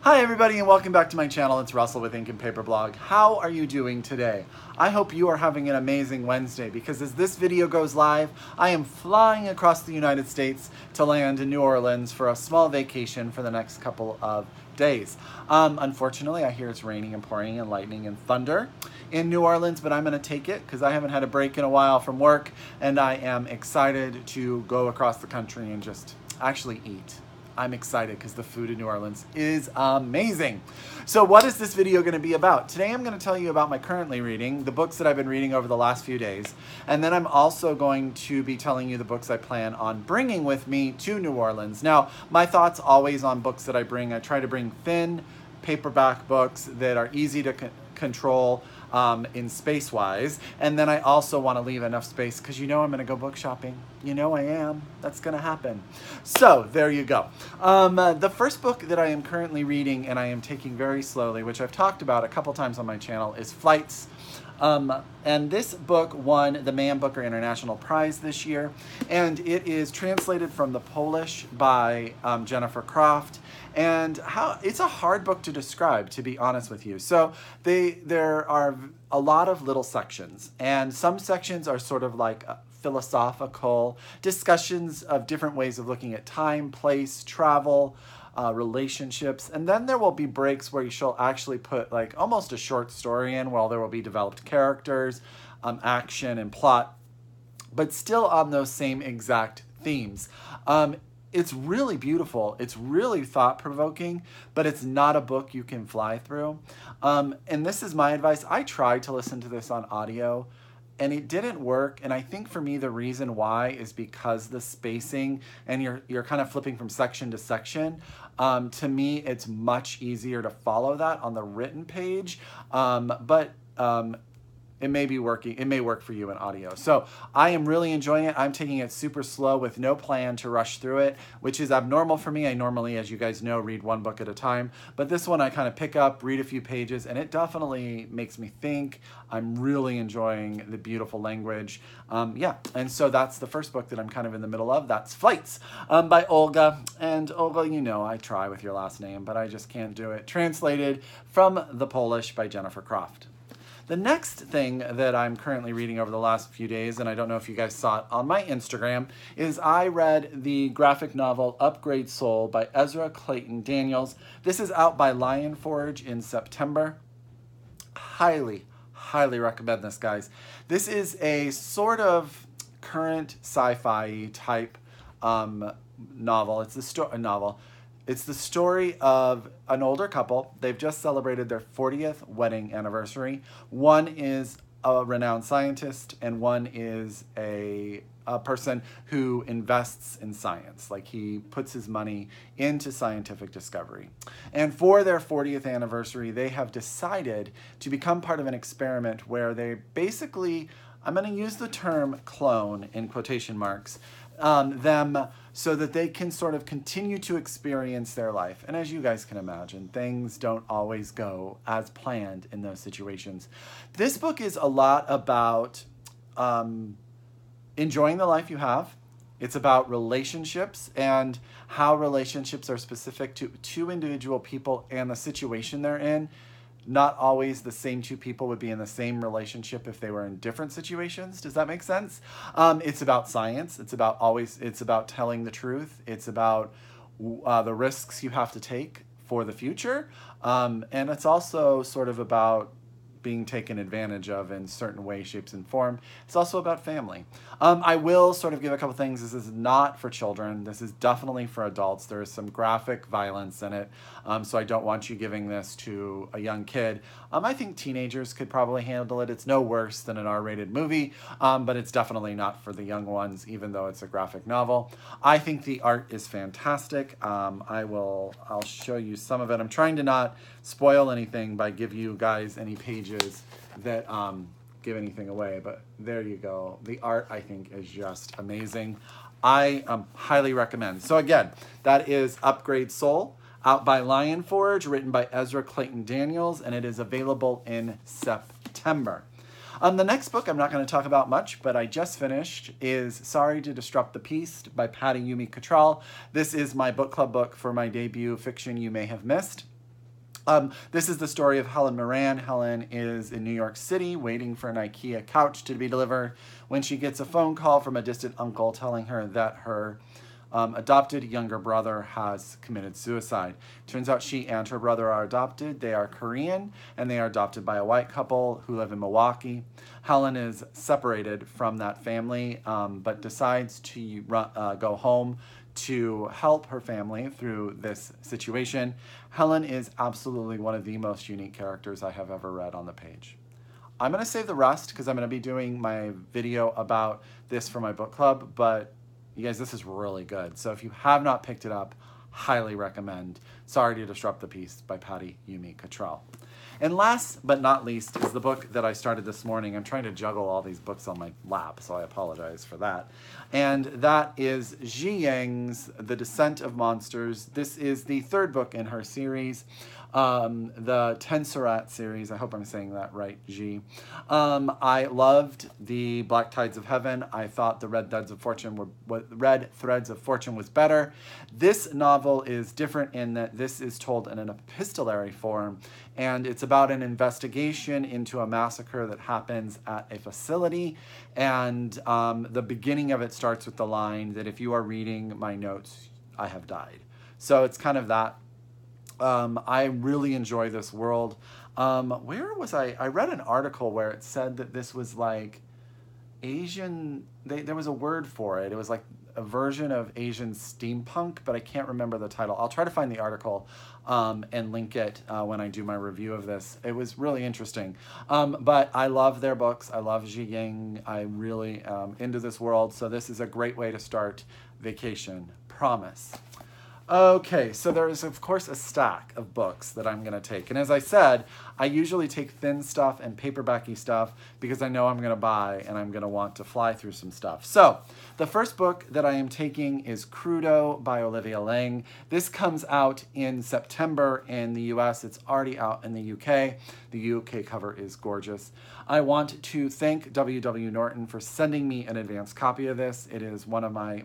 Hi everybody and welcome back to my channel. It's Russell with Ink and Paper Blog. How are you doing today? I hope you are having an amazing Wednesday because as this video goes live, I am flying across the United States to land in New Orleans for a small vacation for the next couple of days. Unfortunately, I hear it's raining and pouring and lightning and thunder in New Orleans, but I'm going to take it because I haven't had a break in a while from work and I am excited to go across the country and just actually eat. I'm excited because the food in New Orleans is amazing. So what is this video going to be about? Today I'm going to tell you about my currently reading, the books that I've been reading over the last few days, and then I'm also going to be telling you the books I plan on bringing with me to New Orleans. Now, my thoughts always on books that I bring. I try to bring thin paperback books that are easy to control in space-wise, and then I also want to leave enough space because you know I'm going to go book shopping. You know I am. That's going to happen. So there you go. The first book that I am currently reading and I am taking very slowly, which I've talked about a couple times on my channel, is Flights. And this book won the Man Booker International Prize this year, and it is translated from the Polish by Jennifer Croft. And it's a hard book to describe, to be honest with you. So there are a lot of little sections, and some sections are sort of like philosophical discussions of different ways of looking at time, place, travel, relationships, and then there will be breaks where she'll actually put like almost a short story in while there will be developed characters, action and plot, but still on those same exact themes. It's really beautiful. It's really thought-provoking, but it's not a book you can fly through. And this is my advice. I tried to listen to this on audio, and it didn't work. And I think for me, the reason why is because the spacing and you're kind of flipping from section to section. To me, it's much easier to follow that on the written page. It may be working. It may work for you in audio. So I am really enjoying it. I'm taking it super slow with no plan to rush through it, which is abnormal for me. I normally, as you guys know, read one book at a time. But this one I kind of pick up, read a few pages, and it definitely makes me think. I'm really enjoying the beautiful language. Yeah, and so that's the first book that I'm kind of in the middle of. That's Flights by Olga. And Olga, you know, I try with your last name, but I just can't do it. Translated from the Polish by Jennifer Croft. The next thing that I'm currently reading over the last few days, and I don't know if you guys saw it on my Instagram, is I read the graphic novel Upgrade Soul by Ezra Clayton Daniels. This is out by LionForge in September. Highly, highly recommend this, guys. This is a sort of current sci-fi type novel. It's a novel. It's the story of an older couple. They've just celebrated their 40th wedding anniversary. One is a renowned scientist, and one is a person who invests in science. Like, he puts his money into scientific discovery. And for their 40th anniversary, they have decided to become part of an experiment where they basically, I'm going to use the term clone in quotation marks, them so that they can sort of continue to experience their life. And as you guys can imagine, things don't always go as planned in those situations. This book is a lot about enjoying the life you have. It's about relationships and how relationships are specific to two individual people and the situation they're in. Not always the same two people would be in the same relationship if they were in different situations. Does that make sense? It's about science. It's about telling the truth. It's about the risks you have to take for the future. And it's also sort of about being taken advantage of in certain ways, shapes, and form. It's also about family. I will sort of give a couple things. This is not for children. This is definitely for adults. There is some graphic violence in it, so I don't want you giving this to a young kid. I think teenagers could probably handle it. It's no worse than an R-rated movie, but it's definitely not for the young ones, even though it's a graphic novel. I think the art is fantastic. I'll show you some of it. I'm trying to not spoil anything by give you guys any pages that give anything away, but there you go. The art, I think, is just amazing. I highly recommend. So again, that is Upgrade Soul, out by LionForge, written by Ezra Clayton Daniels, and it is available in September. The next book I'm not going to talk about much, but I just finished, is Sorry to Disrupt the Peace by Yumi Cottrell. This is my book club book for my debut fiction you may have missed. This is the story of Helen Moran. Helen is in New York City waiting for an IKEA couch to be delivered when she gets a phone call from a distant uncle telling her that her adopted younger brother has committed suicide. Turns out she and her brother are adopted. They are Korean, and they are adopted by a white couple who live in Milwaukee. Helen is separated from that family, but decides to go home to help her family through this situation. Helen is absolutely one of the most unique characters I have ever read on the page. I'm going to save the rest because I'm going to be doing my video about this for my book club, but you guys, this is really good. So if you have not picked it up, highly recommend Sorry to Disrupt the Peace by Patty Yumi Cottrell. And last but not least is the book that I started this morning. I'm trying to juggle all these books on my lap, so I apologize for that. And that is Zhi Yang's The Descent of Monsters. This is the third book in her series, the Tensurat series. I hope I'm saying that right, Zhi. I loved the Black Tides of Heaven. I thought the Red Threads of Fortune was better. This novel is different in that this is told in an epistolary form, and it's about an investigation into a massacre that happens at a facility, and the beginning of it starts with the line that if you are reading my notes, I have died. So it's kind of that. I really enjoy this world. Where was I? I read an article where it said that this was like Asian, there was a word for it. It was like a version of Asian steampunk, but I can't remember the title. I'll try to find the article and link it when I do my review of this. It was really interesting. But I love their books. I love Zhi Yang. I really am into this world. So this is a great way to start vacation. Promise. Okay, so there is, of course, a stack of books that I'm going to take. And as I said, I usually take thin stuff and paperbacky stuff because I know I'm going to buy and I'm going to want to fly through some stuff. So the first book that I am taking is Crudo by Olivia Laing. This comes out in September in the US. It's already out in the UK. The UK cover is gorgeous. I want to thank W.W. Norton for sending me an advance copy of this. It is one of my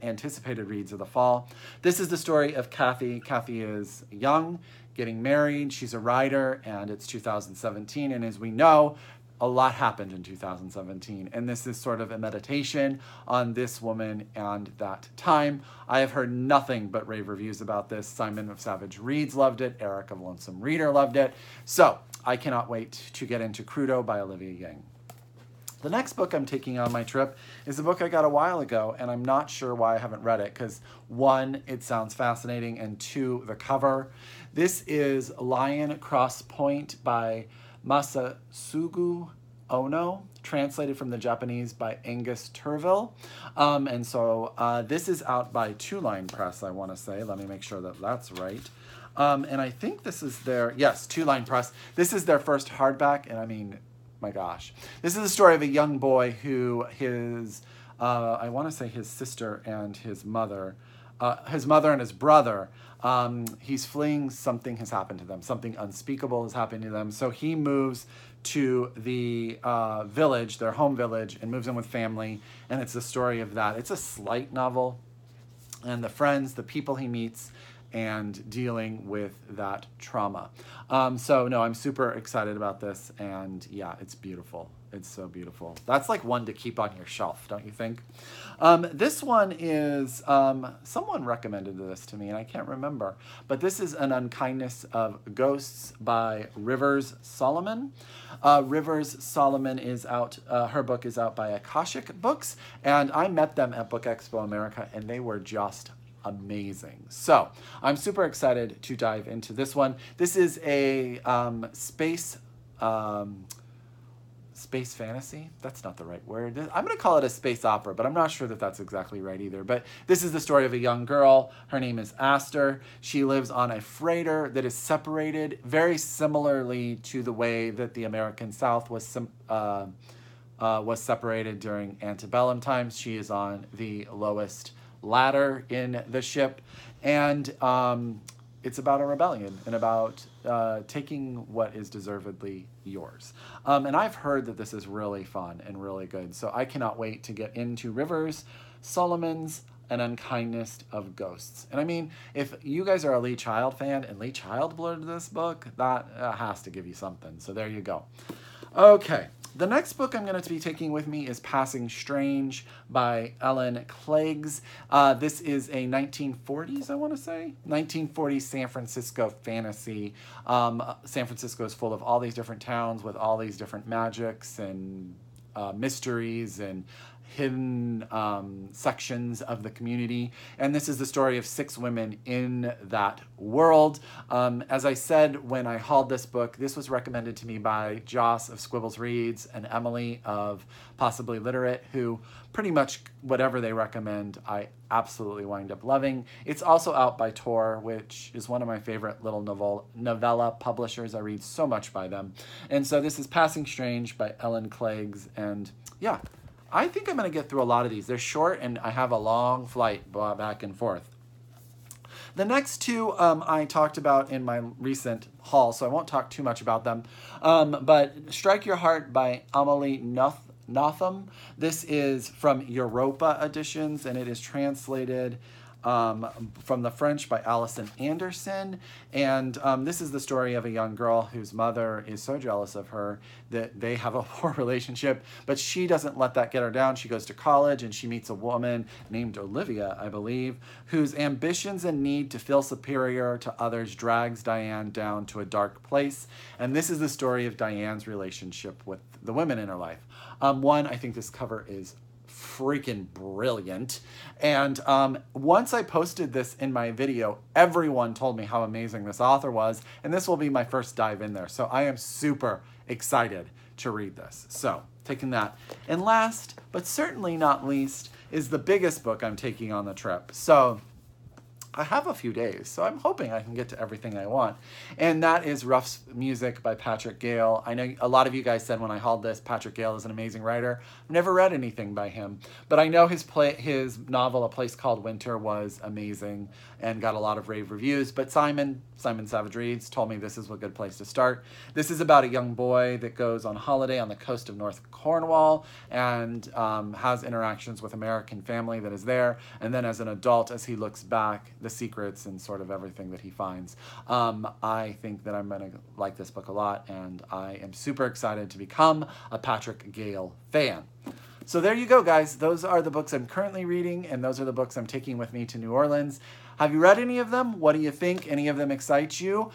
anticipated reads of the fall. This is the story of Kathy. Kathy is young, getting married. She's a writer, and it's 2017. And as we know, a lot happened in 2017. And this is sort of a meditation on this woman and that time. I have heard nothing but rave reviews about this. Simon of Savage Reads loved it. Eric of Lonesome Reader loved it. So I cannot wait to get into Crudo by Olivia Laing. The next book I'm taking on my trip is a book I got a while ago, and I'm not sure why I haven't read it, because one, it sounds fascinating, and two, the cover. This is Lyon Crosspoint by Masatsugu Ono, translated from the Japanese by Angus Turville. And so this is out by Two Line Press, I want to say. Let me make sure that that's right. And I think this is their, yes, Two Line Press. This is their first hardback, and I mean, my gosh. This is the story of a young boy who I want to say his sister and his mother and his brother, he's fleeing, something has happened to them. Something unspeakable has happened to them. So he moves to the village, their home village, and moves in with family. And it's the story of that. It's a slight novel. And the friends, the people he meets, and dealing with that trauma. So no, I'm super excited about this, and yeah, it's beautiful. It's so beautiful. That's like one to keep on your shelf, don't you think? This one is, someone recommended this to me, and I can't remember, but this is An Unkindness of Ghosts by Rivers Solomon. Rivers Solomon is out, her book is out by Akashic Books, and I met them at Book Expo America, and they were just amazing. So I'm super excited to dive into this one. This is a space fantasy. That's not the right word. I'm going to call it a space opera, but I'm not sure that that's exactly right either. But this is the story of a young girl. Her name is Aster. She lives on a freighter that is separated very similarly to the way that the American South was separated during antebellum times. She is on the lowest ladder in the ship, and it's about a rebellion and about taking what is deservedly yours. And I've heard that this is really fun and really good, so I cannot wait to get into Rivers Solomon's and Unkindness of Ghosts. And I mean, if you guys are a Lee Child fan and Lee Child blurred this book, that has to give you something. So there you go. Okay. The next book I'm going to be taking with me is Passing Strange by Ellen Klages. This is a 1940s, I want to say, 1940s San Francisco fantasy. San Francisco is full of all these different towns with all these different magics and mysteries and hidden sections of the community. And this is the story of 6 women in that world. As I said when I hauled this book, this was recommended to me by Joss of Squibbles Reads and Amelie of Possibly Literate, who pretty much whatever they recommend, I absolutely wind up loving. It's also out by Tor, which is one of my favorite little novella publishers. I read so much by them. And so this is Passing Strange by Ellen Klages. And yeah, I think I'm going to get through a lot of these. They're short, and I have a long flight back and forth. The next 2 I talked about in my recent haul, so I won't talk too much about them. But Strike Your Heart by Amelie Nothomb. This is from Europa editions, and it is translated from the French by Alison Anderson. And this is the story of a young girl whose mother is so jealous of her that they have a poor relationship, but she doesn't let that get her down. She goes to college and she meets a woman named Olivia, I believe, whose ambitions and need to feel superior to others drags Diane down to a dark place. And this is the story of Diane's relationship with the women in her life. I think this cover is freaking brilliant. And once I posted this in my video, everyone told me how amazing this author was, and this will be my first dive in there. So I am super excited to read this. So taking that. And last, but certainly not least, is the biggest book I'm taking on the trip. So I have a few days, so I'm hoping I can get to everything I want. And that is Rough's Music by Patrick Gale. I know a lot of you guys said when I hauled this, Patrick Gale is an amazing writer. I've never read anything by him, but I know his novel, A Place Called Winter, was amazing and got a lot of rave reviews. But Simon Savage Reads told me this is a good place to start. This is about a young boy that goes on holiday on the coast of North Cornwall and has interactions with American family that is there. And then as an adult, as he looks back, the secrets and sort of everything that he finds. I think that I'm going to like this book a lot, and I am super excited to become a Patrick Gale fan. So there you go, guys. Those are the books I'm currently reading, and those are the books I'm taking with me to New Orleans. Have you read any of them? What do you think? Any of them excite you?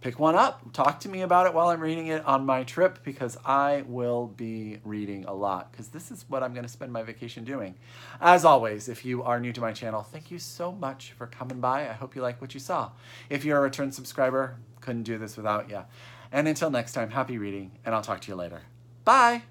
Pick one up. Talk to me about it while I'm reading it on my trip, because I will be reading a lot, because this is what I'm going to spend my vacation doing. As always, if you are new to my channel, thank you so much for coming by. I hope you like what you saw. If you're a return subscriber, couldn't do this without you. And until next time, happy reading, and I'll talk to you later. Bye!